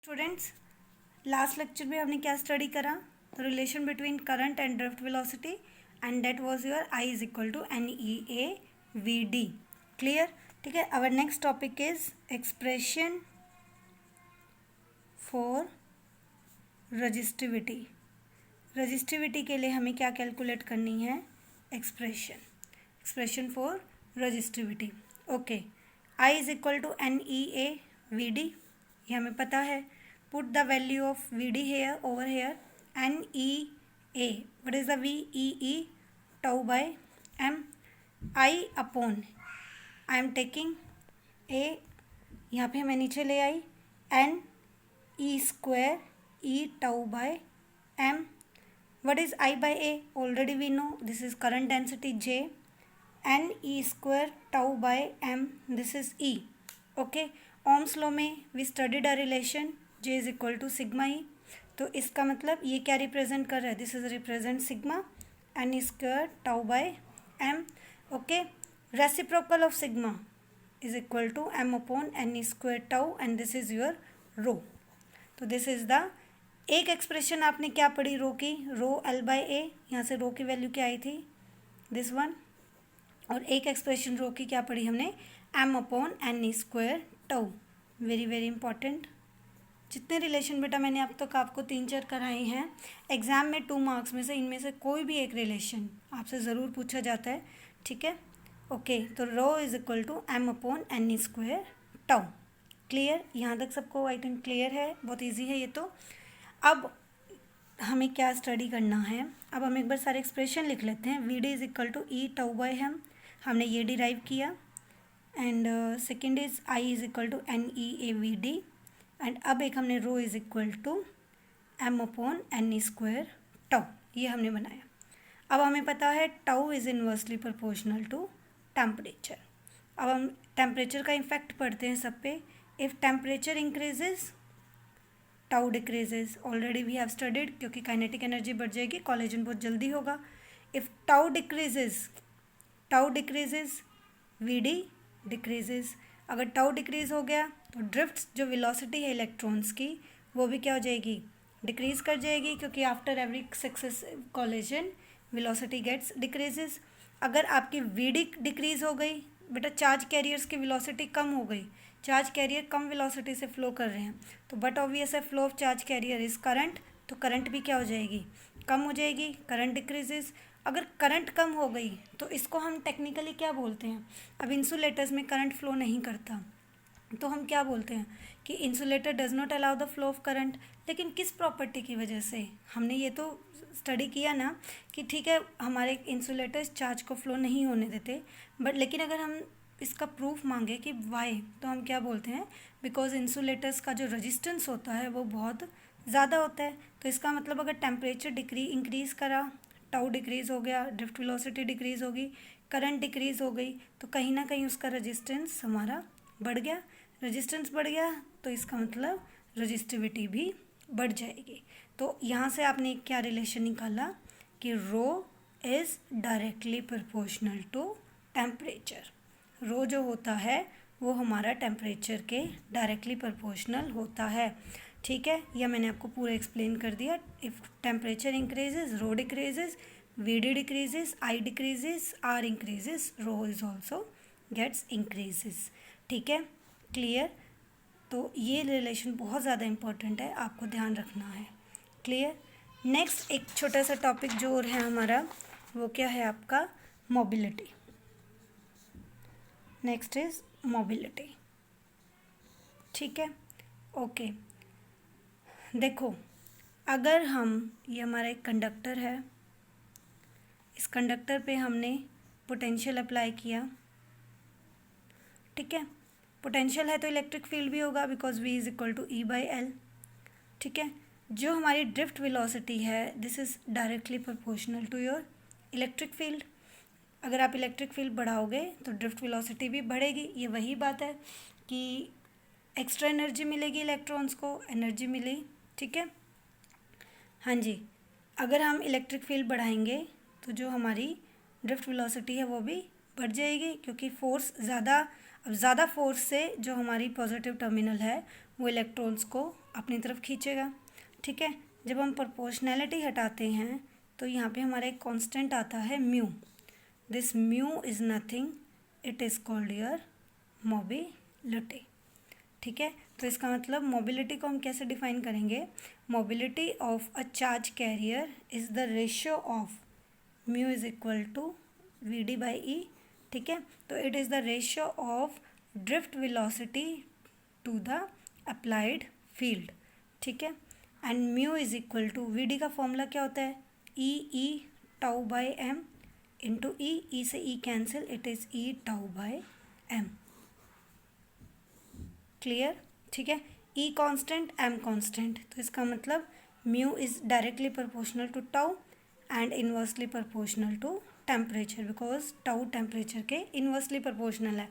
Students, last lecture में हमने क्या स्टडी करा? The relation between current and drift velocity and that was your I is equal to NEAVD. Clear? ठीक है. Our next topic is expression for resistivity. Resistivity के लिए हमें क्या कैलकुलेट करनी है? Expression for resistivity. Okay. I is equal to NEAVD, ये हमें पता है. Put the value of VD here over here. NEA, what is the VEE? tau by m. I upon, I am taking A, यहाँ पे मैं नीचे ले आई, N E square E tau by m. What is I by A? Already we know, this is current density J. N E square tau by m, this is E. Okay. Ohm's law में we studied a relation J is equal to sigma E. तो इसका मतलब ये क्या represent कर रहा है? This is represent sigma n square tau by m. Okay. Reciprocal of sigma is equal to m upon n square tau and this is your rho. तो this is the एक एक्सप्रेशन आपने क्या पढ़ी rho की? Rho l by a. यहाँ से rho की value क्या आई थी? This one. और एक एक्सप्रेशन रो की क्या पढ़ी हमने? M upon n square tau. Very very important. जितने रिलेशन बेटा मैंने अब तक आपको 3-4 कराए हैं, एग्जाम में 2 मार्क्स में से इनमें से कोई भी एक रिलेशन आपसे ज़रूर पूछा जाता है. ठीक है. ओके. तो rho is equal to m upon n square tau. Clear? यहाँ तक सबको आई थिंक क्लियर है. बहुत इजी है ये तो. अब हमें क्या स्टडी करना है? अब हम एक बार सारे एक्सप्रेशन लिख लेते हैं. V d is equal to e tau by हमने ये डिराइव किया. And second is I is equal to NEAVD. And अब एक हमने rho is equal to m upon n square tau, ये हमने बनाया. अब हमें पता है tau is inversely proportional to temperature. अब हम टेम्परेचर का इफेक्ट पढ़ते हैं सब पे. If temperature increases tau decreases. Already we have studied, क्योंकि काइनेटिक एनर्जी बढ़ जाएगी, कॉलिजन बहुत जल्दी होगा. If tau decreases VD decreases. अगर टाउ डिक्रीज हो गया तो ड्रिफ्ट जो वेलोसिटी है इलेक्ट्रॉन्स की वो भी क्या हो जाएगी? डिक्रीज कर जाएगी, क्योंकि after every successive collision velocity gets decreases. अगर आपकी VD डिक्रीज हो गई बेटा, चार्ज कैरियर्स की वेलोसिटी कम हो गई, चार्ज कैरियर कम वेलोसिटी से फ्लो कर रहे हैं, तो बट ऑब्वियस है flow of charge carrier is current, तो करंट भी क्या हो जाएगी? कम हो जाएगी. Current decreases. अगर करंट कम हो गई तो इसको हम टेक्निकली क्या बोलते हैं? अब इंसुलेटर्स में करंट फ्लो नहीं करता, तो हम क्या बोलते हैं कि insulator does not allow the flow of current. लेकिन किस प्रॉपर्टी की वजह से? हमने ये तो स्टडी किया ना कि ठीक है हमारे इंसुलेटर्स चार्ज को फ्लो नहीं होने देते, बट लेकिन अगर हम इसका प्रूफ मांगे कि वाई, तो हम क्या बोलते हैं? बिकॉज इंसुलेटर्स का जो रजिस्टेंस होता है वो बहुत ज़्यादा होता है. तो इसका मतलब अगर टेम्परेचर इंक्रीज़ करा, टाउ डिक्रीज़ हो गया, ड्रिफ्ट वेलोसिटी डिक्रीज़ होगी, करंट डिक्रीज़ हो गई, तो कहीं ना कहीं उसका रजिस्टेंस हमारा बढ़ गया. रजिस्टेंस बढ़ गया तो इसका मतलब रजिस्टिविटी भी बढ़ जाएगी. तो यहाँ से आपने क्या रिलेशन निकाला कि rho is directly proportional to temperature. Rho जो होता है वो हमारा टेम्परेचर के डायरेक्टली प्रोपोर्शनल होता है. ठीक है. यह मैंने आपको पूरा एक्सप्लेन कर दिया. If temperature increases rho decreases, VD decreases, I decreases, R increases, rho is also gets increases. ठीक है. क्लियर? तो ये रिलेशन बहुत ज़्यादा इंपॉर्टेंट है, आपको ध्यान रखना है. क्लियर? नेक्स्ट एक छोटा सा टॉपिक जो और है हमारा, वो क्या है आपका? मोबिलिटी. Next is mobility. ठीक है. ओके. देखो, अगर हम, ये हमारा एक कंडक्टर है, इस कंडक्टर पे हमने पोटेंशियल अप्लाई किया. ठीक है. पोटेंशियल है तो इलेक्ट्रिक फील्ड भी होगा, because V is equal to E by L. ठीक है. जो हमारी ड्रिफ्ट वेलोसिटी है this is directly proportional to your electric field. अगर आप इलेक्ट्रिक फील्ड बढ़ाओगे तो ड्रिफ्ट वेलोसिटी भी बढ़ेगी. ये वही बात है कि एक्स्ट्रा एनर्जी मिलेगी, इलेक्ट्रॉन्स को एनर्जी मिली. ठीक है. हाँ जी. अगर हम इलेक्ट्रिक फील्ड बढ़ाएंगे तो जो हमारी ड्रिफ्ट वेलोसिटी है वो भी बढ़ जाएगी, क्योंकि फोर्स ज़्यादा, अब ज़्यादा फोर्स से जो हमारी पॉजिटिव टर्मिनल है वो इलेक्ट्रॉन्स को अपनी तरफ खींचेगा। ठीक है, जब हम प्रोपोर्शनैलिटी हटाते हैं तो यहाँ पे हमारा एक कांस्टेंट आता है mu. This mu is nothing, it is called your mobility. ठीक है, तो इसका मतलब मोबिलिटी को हम कैसे डिफाइन करेंगे? Mobility of a charge carrier is the ratio of mu is equal to v d by e. ठीक है, तो it is the ratio of drift velocity to the applied field. ठीक है, and mu is equal to v d का formula क्या होता है? E tau by m into e से e cancel, it is e tau by m. Clear? ठीक है, e constant M constant, तो इसका मतलब mu is directly proportional to tau and inversely proportional to temperature, because tau temperature के inversely proportional है।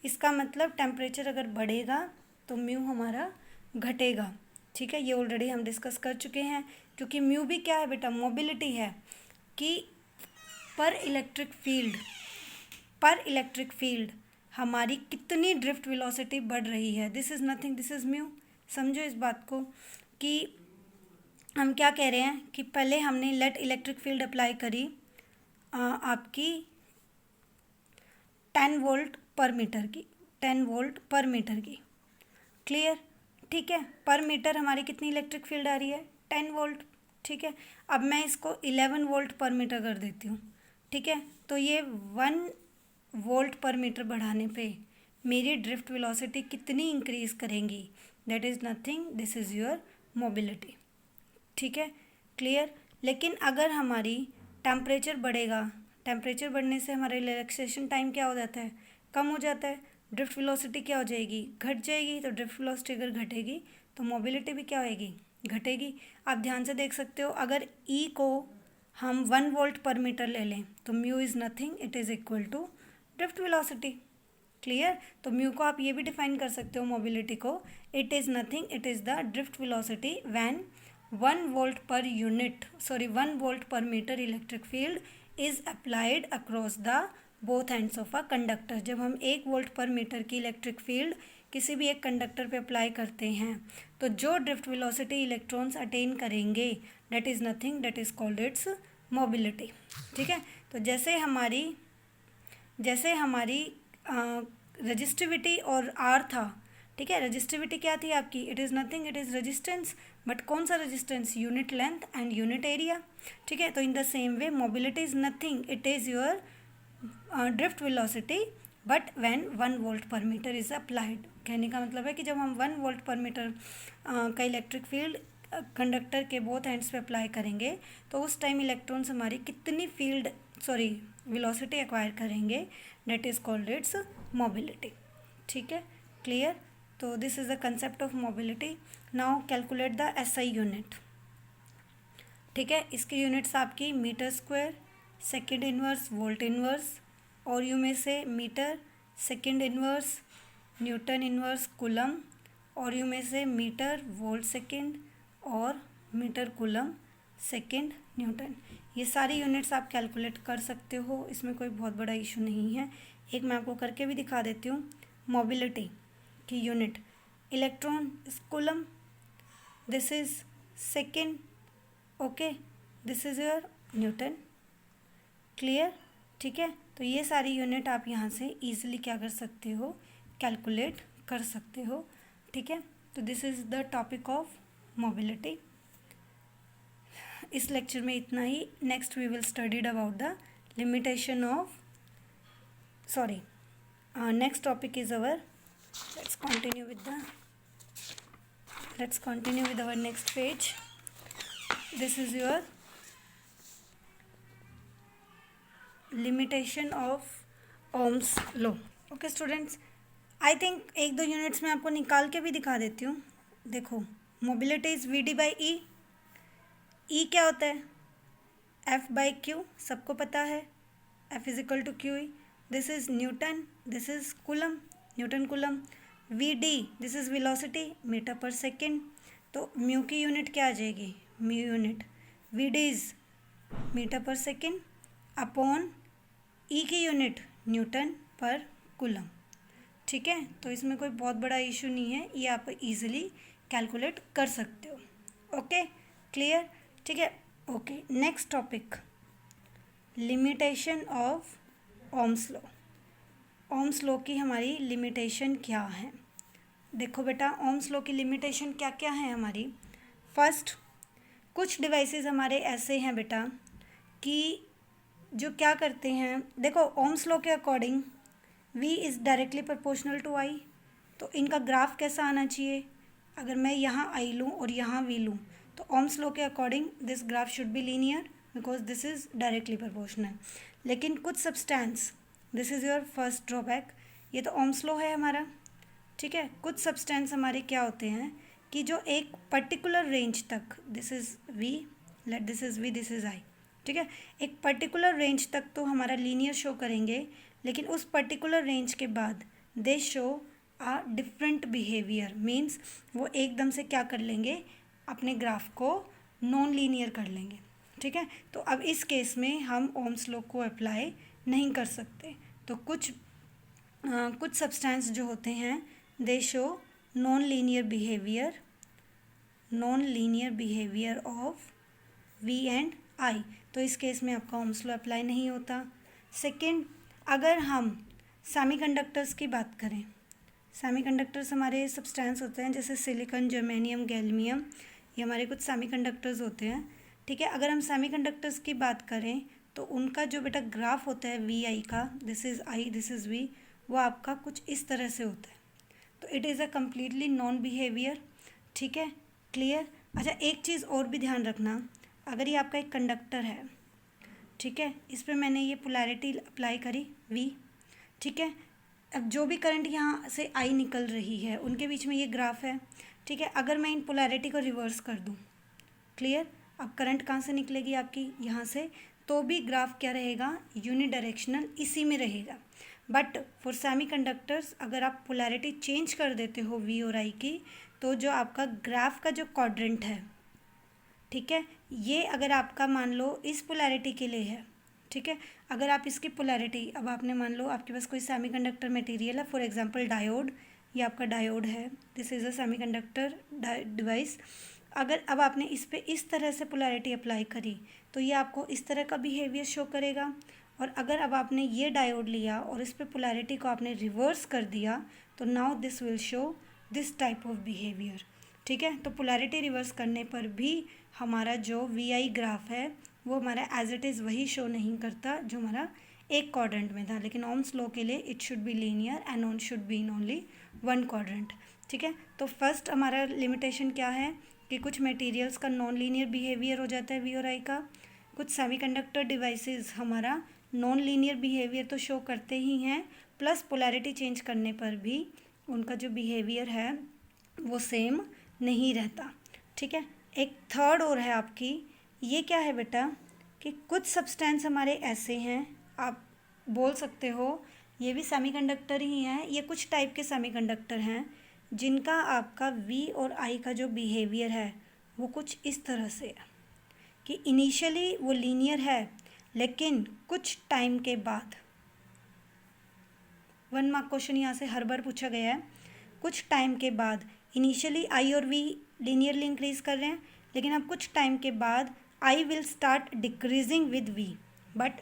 इसका मतलब टेम्परेचर अगर बढ़ेगा तो म्यू हमारा घटेगा। ठीक है, ये ऑलरेडी हम डिस्कस कर चुके हैं, क्योंकि म्यू भी क्या है बेटा? मोबिलिटी है कि पर इलेक्ट्रिक फील्ड हमारी कितनी ड्रिफ्ट वेलोसिटी बढ़ रही है। This is nothing, this is mu. समझो इस बात को कि हम क्या कह रहे हैं कि पहले हमने लेट इलेक्ट्रिक फील्ड अप्लाई करी आपकी 10 वोल्ट पर मीटर की, 10 वोल्ट पर मीटर की। क्लियर? ठीक है, पर मीटर हमारी कितनी इलेक्ट्रिक फील्ड आ रही है? 10 वोल्ट। ठीक है, अब मैं इसको 11 वोल्ट पर मीटर कर देती हूँ। ठीक है, तो ये 1 वोल्ट पर मीटर बढ़ाने पे मेरी ड्रिफ्ट वेलोसिटी कितनी इंक्रीज़ करेंगी? That is nothing, this is your mobility. ठीक है, क्लियर? लेकिन अगर हमारी टेम्परेचर बढ़ेगा, टेम्परेचर बढ़ने से हमारा रिलैक्सेशन टाइम क्या हो जाता है? कम हो जाता है। ड्रिफ्ट वेलोसिटी क्या हो जाएगी? घट जाएगी। तो ड्रिफ्ट वेलोसिटी अगर घटेगी तो मोबिलिटी भी क्या होएगी? घटेगी। आप ध्यान से देख सकते हो, अगर ई को हम 1 वोल्ट पर मीटर ले लें तो mu is nothing, it is equal to drift velocity. Clear? तो म्यू को आप ये भी डिफाइन कर सकते हो मोबिलिटी को, it is nothing, it is the drift velocity when 1 volt पर metre electric field is applied across the both ends of a conductor. जब हम 1 वोल्ट पर मीटर की इलेक्ट्रिक फील्ड किसी भी एक कंडक्टर पे अप्लाई करते हैं तो जो ड्रिफ्ट वेलोसिटी इलेक्ट्रॉन्स अटेन करेंगे that is nothing, that is called its mobility. ठीक है, तो जैसे हमारी रजिस्टिविटी और आर था। ठीक है, रजिस्टिविटी क्या थी आपकी? It is nothing, it is resistance, but कौन सा resistance? Unit length and unit area. ठीक है, तो in the same way mobility is nothing, it is your drift velocity but when 1 volt पर मीटर इज़ अप्लाइड। कहने का मतलब है कि जब हम 1 वोल्ट पर मीटर का इलेक्ट्रिक फील्ड कंडक्टर के बोथ एंड्स पे अप्लाई करेंगे तो उस टाइम इलेक्ट्रॉन्स हमारी कितनी वेलोसिटी एक्वायर करेंगे? That is called its mobility. ठीक है, क्लियर? तो this is the concept of mobility. Now calculate the SI unit. ठीक है, इसकी यूनिट्स आपकी metre square, second inverse, volt inverse, और यू में से metre, second inverse, newton inverse, coulomb, और यू में से मीटर, वोल्ट सेकेंड, और मीटर कूलम सेकेंड न्यूटन। ये सारी यूनिट्स आप कैलकुलेट कर सकते हो, इसमें कोई बहुत बड़ा इशू नहीं है। एक मैं आपको करके भी दिखा देती हूँ। मोबिलिटी की unit electron coulomb, this is second, okay, this is your Newton. Clear? ठीक है, तो ये सारी यूनिट आप यहाँ से ईजिली क्या कर सकते हो? कैलकुलेट कर सकते हो। ठीक है, तो this is the topic of mobility. इस लेक्चर में इतना ही। Next we will studied about the limitation of next topic is our let's continue with our next page. This is your limitation of Ohm's law. Okay students, I think 1-2 units में आपको निकाल के भी दिखा देती हूँ। देखो, mobility is v d by e. E क्या होता है? एफ बाई क्यू, सबको पता है, f is equal to q e. This is newton, this is coulomb, newton coulomb. V d, this is velocity, metre per second. तो mu की unit क्या आ जाएगी? Mu unit v d is metre per second upon ई की unit Newton पर coulomb. ठीक है, तो इसमें कोई बहुत बड़ा इशू नहीं है, ये आप इजीली कैलकुलेट कर सकते हो। ओके, क्लियर, ठीक है। Okay, next topic, limitation of Ohm's law. Ohm's law की हमारी लिमिटेशन क्या है? देखो बेटा, ओम्स लॉ की लिमिटेशन क्या क्या है हमारी। फर्स्ट, कुछ डिवाइसेस हमारे ऐसे हैं बेटा कि जो क्या करते हैं, देखो ओम्स लॉ के according V is directly proportional to I, तो इनका ग्राफ कैसा आना चाहिए? अगर मैं यहाँ I लूँ और यहाँ V लूँ तो ओम्स लॉ के according this graph should be linear because this is directly proportional. लेकिन कुछ substance, this is your first drawback, ये तो ओम्स लॉ है हमारा, ठीक है। कुछ सब्सटेंस हमारे क्या होते हैं कि जो एक पर्टिकुलर रेंज तक, this is V, let this is V, this is I, ठीक है, एक पर्टिकुलर रेंज तक तो हमारा लीनियर शो करेंगे, लेकिन उस पर्टिकुलर रेंज के बाद they show a different behaviour, means वो एकदम से क्या कर लेंगे, अपने ग्राफ को नॉन लीनियर कर लेंगे, ठीक है। तो अब इस केस में हम ओम्स लॉ को अप्लाई नहीं कर सकते। तो कुछ सब्सटेंस जो होते हैं दे show non linear behaviour of V and I, तो इस केस में आपका ओम्स लॉ अप्लाई नहीं होता। सेकंड, अगर हम सेमीकंडक्टर्स की बात करें, सेमीकंडक्टर्स हमारे सब्सटेंस होते हैं जैसे सिलिकॉन, जर्मेनियम, गैलियम, ये हमारे कुछ सेमीकंडक्टर्स होते हैं, ठीक है। अगर हम सेमीकंडक्टर्स की बात करें तो उनका जो बेटा ग्राफ होता है VI का, this is I, this is V, वो आपका कुछ इस तरह से होता है। तो it is a completely non behaviour, ठीक है, क्लियर। अच्छा, एक चीज़ और भी ध्यान रखना, अगर ये आपका एक कंडक्टर है, ठीक है, इस पर मैंने ये पोलैरिटी अप्लाई करी V, ठीक है, अब जो भी करंट यहाँ से I निकल रही है उनके बीच में ये ग्राफ है, ठीक है। अगर मैं इन पोलैरिटी को रिवर्स कर दूँ, क्लियर, अब करंट कहाँ से निकलेगी आपकी, यहाँ से, तो भी ग्राफ क्या रहेगा, यूनिडायरेक्शनल इसी में रहेगा। बट फॉर सेमीकंडक्टर्स अगर आप पोलैरिटी चेंज कर देते हो V और I की, तो जो आपका ग्राफ का जो क्वाड्रेंट है, ठीक है, ये अगर आपका मान लो इस पोलैरिटी के लिए है, ठीक है, अगर आप इसकी पोलैरिटी, अब आपने मान लो आपके पास कोई सेमीकंडक्टर मटेरियल है, फॉर एग्जांपल डायोड, ये आपका डायोड है, this is a semiconductor device, अगर अब आपने इस पे इस तरह से पोलैरिटी अप्लाई करी तो ये आपको इस तरह का बिहेवियर शो करेगा। और अगर अब आपने ये डायोड लिया और इस पे पोलैरिटी को आपने रिवर्स कर दिया तो now this will show this type of behaviour, ठीक है। तो पोलैरिटी रिवर्स करने पर भी हमारा जो VI ग्राफ है वो हमारा एज इट इज़ वही शो नहीं करता जो हमारा एक क्वाड्रेंट में था, लेकिन ओम्स लॉ के लिए it should be linear and on should be in only one quadrant, ठीक है। तो फर्स्ट हमारा लिमिटेशन क्या है कि कुछ मटेरियल्स का नॉन लीनियर बिहेवियर हो जाता है V और I का, कुछ सेमीकंडक्टर डिवाइसेस हमारा नॉन लीनियर बिहेवियर तो शो करते ही हैं, प्लस पोलैरिटी चेंज करने पर भी उनका जो बिहेवियर है वो सेम नहीं रहता, ठीक है। एक थर्ड और है आपकी, ये क्या है बेटा कि कुछ सब्सटेंस हमारे ऐसे हैं, आप बोल सकते हो ये भी सेमीकंडक्टर ही हैं, ये कुछ टाइप के सेमीकंडक्टर हैं जिनका आपका V और I का जो बिहेवियर है वो कुछ इस तरह से है कि इनिशियली वो लीनियर है, लेकिन कुछ टाइम के बाद, 1 मार्क क्वेश्चन यहाँ से हर बार पूछा गया है, कुछ टाइम के बाद इनिशियली I और V लीनियरली इंक्रीज कर रहे हैं, लेकिन अब कुछ टाइम के बाद I will start decreasing with V, but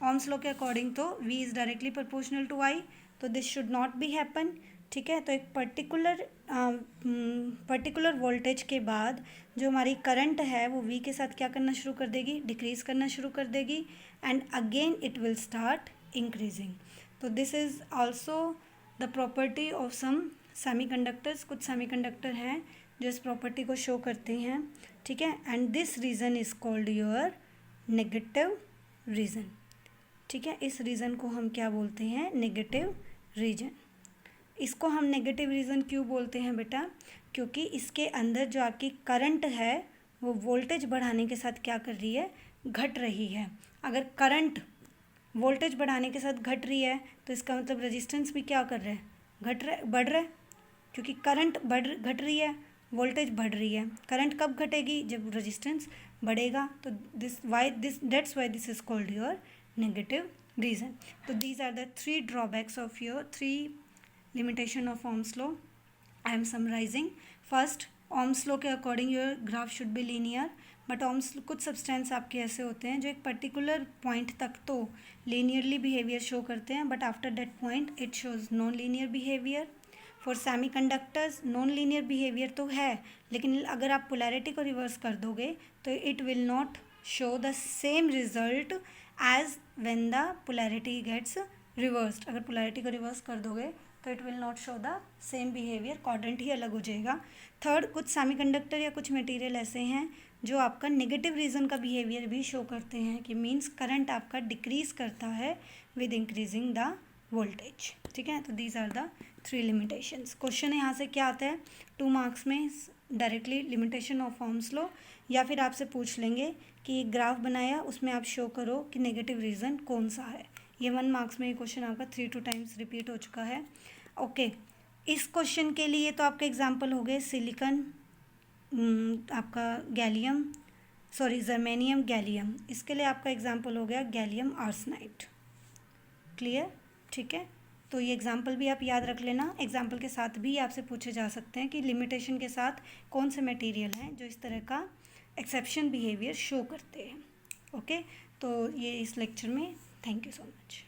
Ohm's law के अकॉर्डिंग तो V is directly proportional to I, तो this should not be happen, ठीक है। तो एक पर्टिकुलर वोल्टेज के बाद जो हमारी करंट है वो V के साथ क्या करना शुरू कर देगी, डिक्रीज़ करना शुरू कर देगी, and again it will start increasing. तो this is also the property of some semiconductors, कुछ सेमीकंडक्टर हैं जो इस प्रॉपर्टी को शो करते हैं, ठीक है। And this reason is called your negative reason, ठीक है। इस रीज़न को हम क्या बोलते हैं, नेगेटिव रीजन। इसको हम नेगेटिव रीज़न क्यों बोलते हैं बेटा, क्योंकि इसके अंदर जो आपकी करंट है वो वोल्टेज बढ़ाने के साथ क्या कर रही है, घट रही है। अगर करंट वोल्टेज बढ़ाने के साथ घट रही है तो इसका मतलब रेजिस्टेंस भी क्या कर रहा है, बढ़ रहा है, क्योंकि करंट घट रही है, वोल्टेज बढ़ रही है। करंट कब घटेगी, जब रेजिस्टेंस बढ़ेगा। तो that's why this is called your negative reason. तो these are the 3 drawbacks of your 3 limitation of Ohm's law I am summarising. First, Ohm's law के according your graph should be linear, but Ohm's कुछ substance आपके ऐसे होते हैं जो एक particular point तक तो लीनियरली बिहेवियर शो करते हैं, but after that point it shows non linear behaviour. For semiconductors non linear behaviour तो है, लेकिन अगर आप पोलैरिटी को रिवर्स कर दोगे तो it will not show the same result as when the polarity gets reversed. अगर पोलैरिटी को रिवर्स कर दोगे तो it will not show the same behaviour, quadrant ही अलग हो जाएगा. थर्ड, कुछ सेमीकंडक्टर या कुछ मटेरियल ऐसे हैं जो आपका नेगेटिव रीजन का बिहेवियर भी शो करते हैं, कि मीन्स करंट आपका डिक्रीज करता है विद इंक्रीजिंग द वोल्टेज. ठीक है, तो these are the 3 limitations. Question यहाँ से क्या आता है 2 मार्क्स में, directly limitation of Ohm's law, या फिर आपसे पूछ लेंगे कि एक ग्राफ बनाया उसमें आप शो करो कि नेगेटिव रीज़न कौन सा है. ये 1 मार्क्स में ये क्वेश्चन आपका 3 टाइम्स रिपीट हो चुका है. ओके, इस क्वेश्चन के लिए तो आपके एग्जाम्पल हो गए सिलिकॉन, आपका गैलियम, सॉरी जर्मेनियम गैलियम. इसके लिए आपका एग्जाम्पल हो गया गैलियम आर्सेनाइड. क्लियर? ठीक है, तो ये एग्जाम्पल भी आप याद रख लेना. एग्जाम्पल के साथ भी आपसे पूछे जा सकते हैं कि लिमिटेशन के साथ कौन से मटेरियल हैं जो इस तरह का एक्सेप्शन बिहेवियर शो करते हैं. ओके, तो ये इस लेक्चर में. Thank you so much.